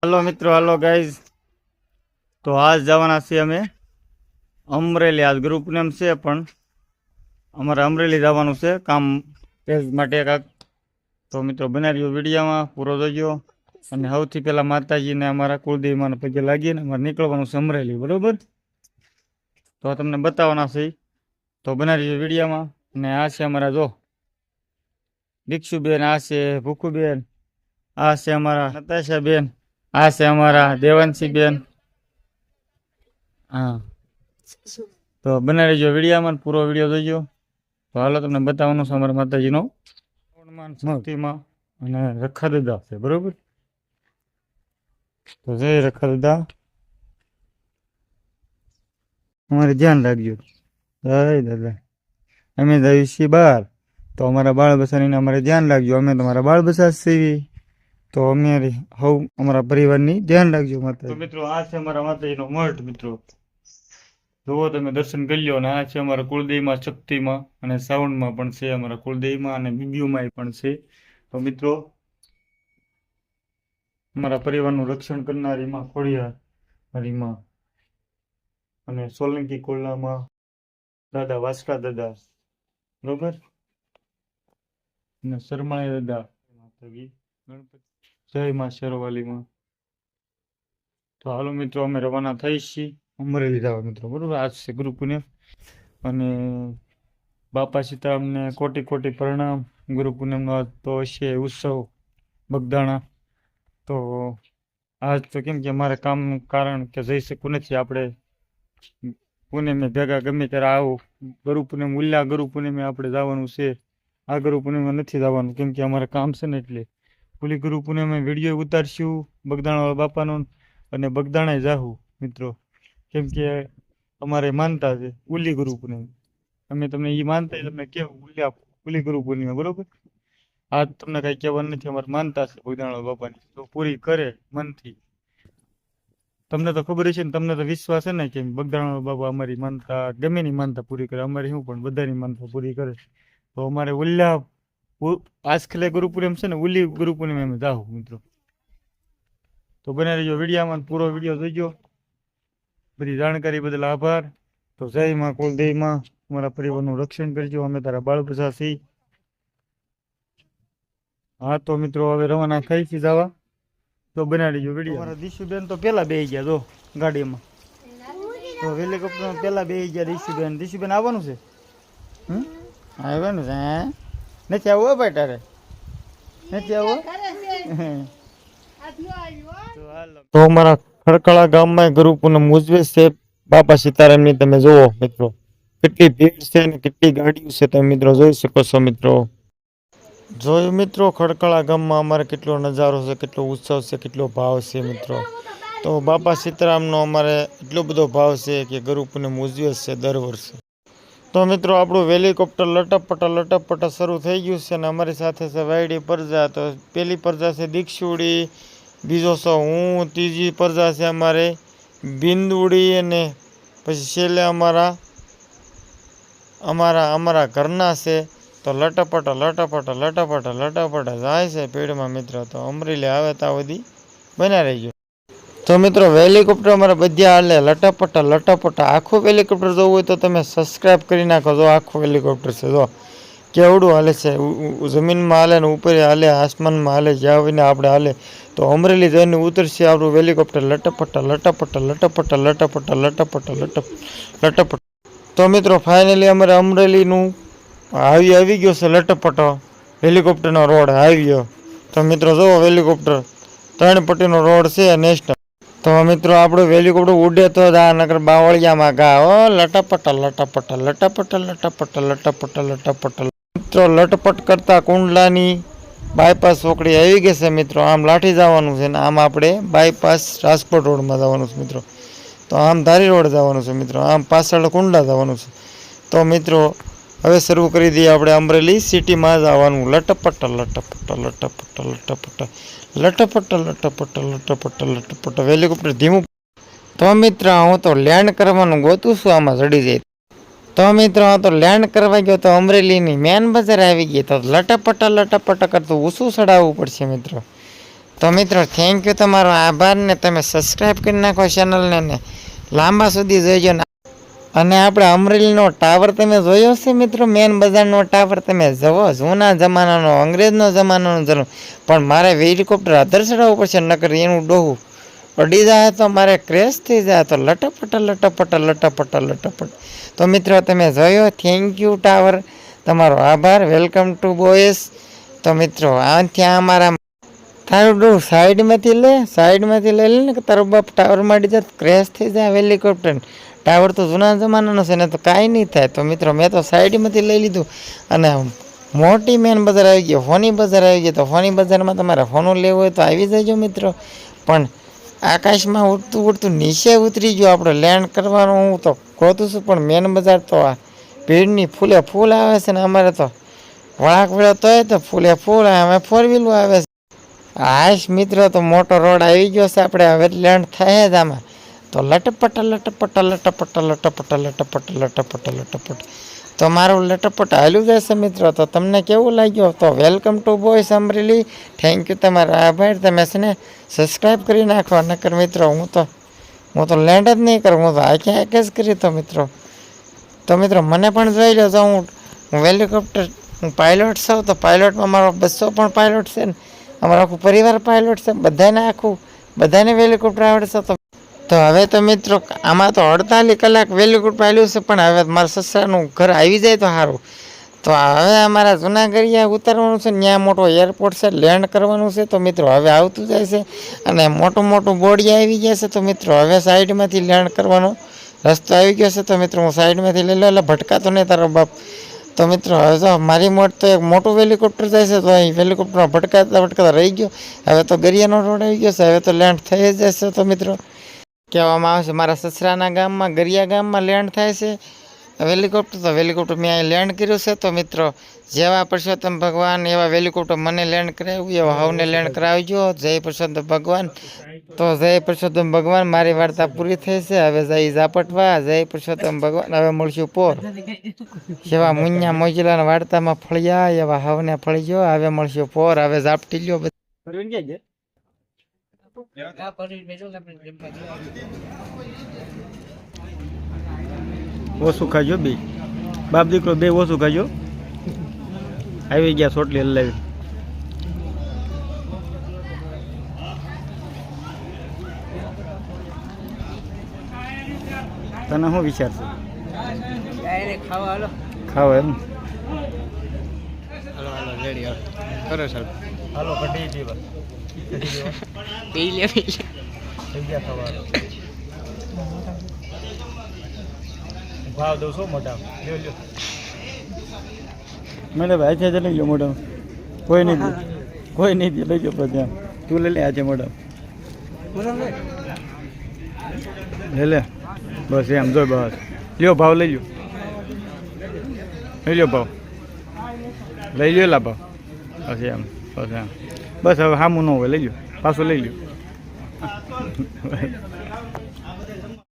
Hello मित्रों, hello guys. तो आज जवाना छे अमे अमरेली। आज ग्रुप नेम छे पण अमरे अमरेली जवानुं छे काम तेज माटे काक। तो मित्रों बना रह्यो विडियो में पूरो जोजो। अने सौथी पहेला माताजी ने अमारा कुलदेवी माने पगे लागीने अमारे निकळवानुं छे अमरेली, बरोबर। तो आ तमने बताववाना छे, तो बना रह्यो विडियो में। ने आ छे अमारा जो दीक्षुबेन, आ छे भूखुबेन, आ छे अमारा नताशाबेन, आ छे अमारा देवांशीबेन। हाँ, तो बना रह्यो विडियो में, पूरो विडियो जोजो। तो हालो तमने बताववानुं छे अमारा माताजीनो हनुमान शक्तिमां अने रखा दादा छे, बरोबर। तो जय रखा दादा, अमारे ध्यान राखजो। जय दादा। अमे जावी छीए बहार, तो अमारा बाळ बच्चाने अमारे ध्यान राखजो। अमे तमारा बाळ बच्चा छीए, तो अमे हौ अमारा परिवारनी ध्यान राखजो माता। तो मित्रों आ छे अमारा माताजीनो मठ। मित्रों जुओ तमे दर्शन करी लो। आ छे अमारा कुलदेवी मां शक्ति मां अने सावण मां पण छे अमारा कुलदेवी मां अने बीबीओ मां पण छे। तो मित्रों अमारा परिवारनुं रक्षण करनारी मां खोडियार हरी मां अने सोलंकी कुलना मां दादा वासका दादा, बरोबर। अने शर्माळे दादा माताजी गणपति। जय मां शेरवाली मां। तो हालो मित्रों अमे रवाना थई छीए अमरेली जवा, मित्रों, बरोबर। आज छे गुरु पुण्य अने बापा सीताराम ने कोटि कोटि प्रणाम। गुरु पूनम नो आज तो छे उत्सव बगदाणा। तो आज तो केम के मारे काम कारण के जई शकू नथी। आपणे पुणे में भेगा गमे त्यारे आवो। गुरु पूनम उल्ला गुरु पूनम में आपणे जवानुं छे। आ गुरु पूनम में नथी जवानुं केम के अमारे काम छे ने एटले। पुली गुरु पूनम में विडियो उतारशुं बगदाणा बापानो अने बगदाणे जाहू, मित्रों। केम के अमारे मानता छे उल्ली गुरु पूनम। अमे तमने ई मानता तमने केवुं उल्ली गुरु पूर्णिमा, बरोबर। आज तमने कई कहेवानुं नथी। अमारे मानता छे बगदाणा बापानी, तो पूरी करे मनथी। तमने तो खबर छे ने, तमने तो विश्वास है ने के बगदाणा बाबा अमारी मानता गमेनी मानता पूरी करे। अमारी शुं पण बधानी मानता पूरी करे। तो अमारे उल्ला आज खले गुरु पूनम छे ने, उल्ली गुरु पूनम में जाहू, मित्रों। तो बने रह्यो विडियो में, पूरो विडियो जोजो। बधी जानकारी बदल आभार। तो जय मां कुलदेवी मां, अमारा परिवारनुं रक्षण करजो। अमे तारा बाळ बच्चा छीए। हाँ, तो मित्रों हवे रवाना थई छी जावा। तो बना रह्यो विडियो। अमारा दिशुबेन तो पेला बेही गया जो गाड़ी में। तो हेलिकॉप्टर में पेला बेही गया दिशुबेन। दिशुबेन आववानुं छे? आववानुं छे? नथी आववो भाई तारे? नथी आववो? तो अमारा खड़कड़ा गाम में गुरु पूनम उजवे छे। बापा सीताराम नी तमे जोवो मित्रों કેટલી ભીડ છે ને કેટલી ગાડીઓ છે તમે મિત્રો જોઈ શકો છો। મિત્રો જોયું મિત્રો ખડકળા ગામમાં અમારે કેટલો નજારો છે, કેટલો ઉત્સવ છે, કેટલો ભાવ છે મિત્રો। તો બાપા સીતારામનો અમારે એટલો બધો ભાવ છે કે ગુરુ પૂનમ ઉજવે છે દર વર્ષે। તો મિત્રો આપણું હેલિકોપ્ટર લટપટા શરૂ થઈ ગયું છે અને અમારી સાથે છે વાયડી પરજા। તો પહેલી પરજા છે દીક્ષુડી, બીજો છે હું, ત્રીજી પરજા છે અમારે બિંદુડી અને પછી છેલ્લે અમારા ઘરના છે। तो लटपटा जाए છે पेड़ में मित्र। तो अमरेली आवे ता बधी बना रही। तो मित्रों हेलिकॉप्टर अमारा बधिया हाले लटपटा। आखो हेलिकॉप्टर जोवुं होय तो तमे सब्सक्राइब करी नाखो। जो आखो हेलिकॉप्टर से जो केवडुं हाले छे, जमीन में हाले ने ऊपर हाले, आसमान में हाले, ज्यां आपणे हाले। तो अमरेली जईने उतरशे आपणुं हेलिकॉप्टर लटपटा। तो मित्रों फाइनली अमरे अमरेली नु આવી ગયો છે લટપટો હેલિકોપ્ટરનો રોડ આવી ગયો। તો મિત્રો જો હેલિકોપ્ટર 3 પટ્ટીનો રોડ છે નેશનલ। તો મિત્રો આપણું હેલિકોપ્ટર ઉડે તો આ નગર બાવળિયામાં ગા ઓ લટપટા। મિત્રો લટપટ કરતા કુંડલાની બાયપાસ ચોકડી આવી ગઈ છે મિત્રો। આમ લાઠી જવાનું છે ને આમ આપણે બાયપાસ રાજકોટ રોડમાં જવાનું છે મિત્રો। તો આમ ધારી રોડ જવાનું છે મિત્રો, આમ પાછળ કુંડલા જવાનું છે। તો મિત્રો હવે શરૂ કરી દઈએ આપણે અમરેલી સિટીમાં જવાનું। લટપટ હેલિકોપ્ટર ધીમું। તો મિત્ર હું તો લેન્ડ કરવાનું ગોતું છું, આમાં ચડી જાય। તો મિત્રો હું તો લેન્ડ કરવા ગયો તો અમરેલીની મેન બજાર આવી ગઈ। તો લટપટ કરતું ઊંચું ચડાવવું પડશે મિત્રો। તો મિત્રો થેન્ક યુ, તમારો આભાર ને તમે સબસ્ક્રાઈબ કરી નાખો ચેનલને ને લાંબા સુધી જોઈજો ને. અને આપણે અમરેલીનો ટાવર તમે જોયો છે મિત્રો? મેન બજારનો ટાવર તમે જુઓ, જૂના જમાનાનો, અંગ્રેજનો જમાનાનો જરૂર. પણ મારે હેલિકોપ્ટર અધર ચડાવવું પડશે, નકર એનું ડોહું અડી જાય તો મારે ક્રેશ થઈ જાય તો લટપટ લટપટ લટપટ લટપટ. તો મિત્રો તમે જોયો, થેન્ક યુ ટાવર, તમારો આભાર, વેલકમ ટુ બોયસ. તો મિત્રો ત્યાં અમારા તારું ડોહ સાઈડમાંથી લઈ લે ને, તારો બાપ ટાવર માંડી જાય ક્રેશ થઈ જાય હેલિકોપ્ટર. ટાવર તો જૂના જમાનાનો છે ને, તો કાંઈ નહીં થાય. તો મિત્રો મેં તો સાઈડમાંથી લઈ લીધું અને મોટી મેન બજાર આવી ગયો, ફોની બજાર આવી ગયો. તો ફોની બજારમાં તમારે ફોનું લેવું હોય તો આવી જજો મિત્રો. પણ આકાશમાં ઉડતું ઉડતું નીચે ઉતરી ગયો, આપણે લેન્ડ કરવાનું હું તો ગોતું છું, પણ મેન બજાર તો આ ભીડની ફૂલે ફૂલ આવે છે ને. અમારે તો વળાક વેળો તોય તો ફૂલે ફૂલ અમે 4 વ્હીલો આવે છે. હાશ મિત્રો, તો મોટો રોડ આવી ગયો છે, આપણે હવે લેન્ડ થાય જ આમાં. તો લટપટ લટપટ લટપટ લટપટ લટપટ લટપટ લટપટ. તો મારું લટપટ હાલ્યું જશે મિત્રો. તો તમને કેવું લાગ્યું? તો welcome to boys Amreli. Thank you, તમારો આભાર. તમે છે ને સબસ્ક્રાઈબ કરી નાખો, નકર મિત્રો હું તો લેન્ડ જ નહીં કરું, હું તો આખે જ કરી. તો મિત્રો મને પણ જોઈ લો. તો હું હેલિકોપ્ટર પાયલોટ છું. તો પાયલોટમાં મારો 200 પણ પાયલોટ છે ને, અમારો આખું પરિવાર પાયલોટ છે. બધાને હેલિકોપ્ટર આવડે છે. તો હવે તો મિત્રો આમાં તો 48 કલાક હેલિકોપ્ટર આવ્યું છે, પણ હવે મારા સસરાનું ઘર આવી જાય તો સારું. તો હવે અમારા જૂનાગઢિયા ઉતારવાનું છે, ત્યાં મોટો એરપોર્ટ છે, લેન્ડ કરવાનું છે. તો મિત્રો હવે આવતું જાય છે અને મોટું બોડિયા આવી ગયા છે. તો મિત્રો હવે સાઈડમાંથી લેન્ડ કરવાનો રસ્તો આવી ગયો છે. તો મિત્રો હું સાઈડમાંથી લઈ લો, એટલે ભટકાતો નહીં તારો બાપ. તો મિત્રો હવે તો મારી મોટ તો એક મોટું હેલિકોપ્ટર જાય છે, તો અહીં હેલિકોપ્ટરમાં ભટકાતા રહી ગયો. હવે તો ગરિયાનો રોડ આવી ગયો છે, હવે તો લેન્ડ થઈ જ જશે. તો મિત્રો કહેવામાં આવે છે મારા સસરાના ગામમાં, ગરિયા ગામમાં લેન્ડ થાય છે હેલિકોપ્ટર. તો હેલિકોપ્ટર મેં અહીં લેન્ડ કર્યું છે. તો મિત્રો જેવા પરસોત્તમ ભગવાન એવા હેલિકોપ્ટર મને લેન્ડ કરાવ્યું, એવા હવને લેન્ડ કરાવજો. જય પરસોત્તમ ભગવાન. તો જય પરસોત્તમ ભગવાન. મારી વાર્તા પૂરી થઈ છે, હવે જઈ ઝાપટવા. જય પરસોત્તમ ભગવાન. હવે મળશું પોર. જેવા મુન્યા મોજીલાના વાર્તામાં ફળ્યા, એવા હવને ફળજો. હવે મળશું પોર. હવે ઝાપટી લ્યો. ઓછું ખાજો બે બાપ દીકરો, બે ઓછું ખાજો. આવી ગયા સોટલી હલાવી. તને શું વિચાર છે? ખાવા એમ? હાલો કઢી પીવા. પી લે ભાવ દઉં છો મોટા લ્યો. મેડમ આજે લઈ લો મોટા. કોઈ નહીં દે લઈ લો. ત્યાં તું લઈ લે આજે મોટા લે. બસ એમ જો બસ લ્યો ભાવ લઈ લ્યો ભાવ લઈ લ્યો. લા ભાવ બસ એમ. બસ હવે સામું ન હોય લઈ લ્યો, પાછું લઈ લ્યો.